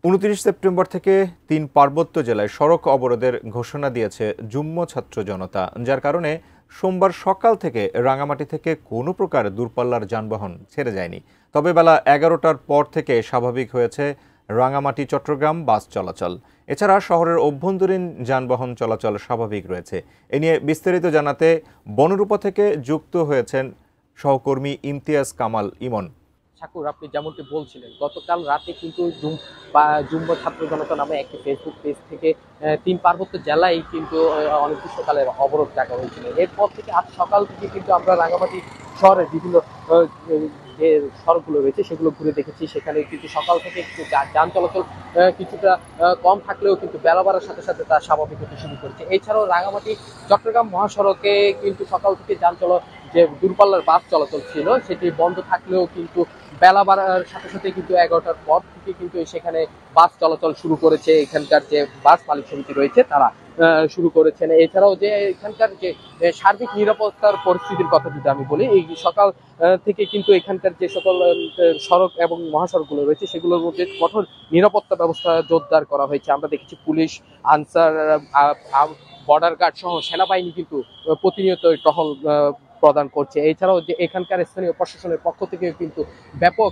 ২৯ September থেকে ৩ পার্বত্য জেলায় সড়ক অবরোধের ঘোষণা দিয়েছে যুগ্ম ছাত্র জনতা, যার কারণে সোমবার সকাল থেকে রাঙামাটি থেকে কোনো প্রকার দূরপাল্লার যানবাহন ছেড়ে যায়নি। তবে বেলা ১১টার পর থেকে স্বাভাবিক হয়েছে রাঙামাটি চট্টগ্রাম বাস চলাচল। এছাড়া শহরের অভ্যন্তরীণ যানবাহন চলাচল স্বাভাবিক রয়েছে। এ নিয়ে বিস্তারিত জানাতে বনরূপা থেকে যুক্ত হয়েছেন সহকর্মী ইমতিয়াজ কামাল ইমন। ঠাকুর, আপনি যেমনটি বলছিলেন, গতকাল রাতে কিন্তু যুগ্ম ছাত্র জনতা নামে একটি ফেসবুক পেজ থেকে ৩ পার্বত্য জেলায় কিন্তু অনির্দিষ্টকালের অবরোধ ডাকা হয়েছিল। এরপর থেকে আজ সকাল থেকে কিন্তু আমরা রাঙামাটি শহরের বিভিন্ন যে সড়কগুলো রয়েছে সেগুলো ঘুরে দেখেছি। সেখানে কিন্তু সকাল থেকে একটু যান চলাচল কিছুটা কম থাকলেও কিন্তু বেলা বাড়ার সাথে সাথে তা স্বাভাবিক হতে শুরু করেছে। এছাড়াও রাঙামাটি চট্টগ্রাম মহাসড়কে কিন্তু সকাল থেকে যে দূরপাল্লার বাস চলাচল ছিল সেটি বন্ধ থাকলেও কিন্তু বেলা বাড়ার সাথে সাথে কিন্তু ১১টার পর থেকে কিন্তু সেখানে বাস চলাচল শুরু করেছে। এখানকার যে বাস মালিক সমিতি রয়েছে তারা শুরু করেছেন। এছাড়াও যে এখানকার যে সার্বিক নিরাপত্তার পরিস্থিতির কথা যদি আমি বলি, এই সকাল থেকে কিন্তু এখানকার যে সকল সড়ক এবং মহাসড়কগুলো রয়েছে সেগুলোর মধ্যে কঠোর নিরাপত্তা ব্যবস্থা জোরদার করা হয়েছে। আমরা দেখেছি পুলিশ, আনসার, বর্ডার গার্ড সহ সেনাবাহিনী কিন্তু প্রতিনিয়ত টহল প্রদান করছে। এছাড়াও যে এখানকার স্থানীয় প্রশাসনের পক্ষ থেকে কিন্তু ব্যাপক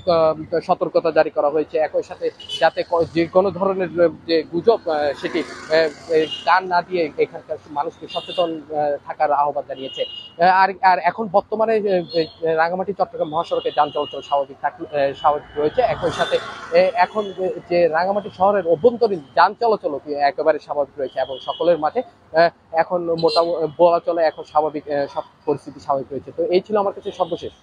সতর্কতা জারি করা হয়েছে। একই সাথে যাতে যে কোনো ধরনের যে গুজব সেটি কান না দিয়ে এখানকার মানুষকে সচেতন থাকার আহ্বান জানিয়েছে। আর এখন বর্তমানে রাঙামাটি চট্টগ্রাম মহাসড়কে যান চলাচল স্বাভাবিক রয়েছে। একই সাথে এখন যে রাঙামাটি শহরের অভ্যন্তরীণ যান চলাচলও একেবারে স্বাভাবিক রয়েছে এবং সকলের মাঝে এখন মোটামুটি বলা চলে এখন স্বাভাবিক সব পরিস্থিতি স্বাভাবিক রয়েছে। তো এই ছিল আমার কাছে সর্বশেষ।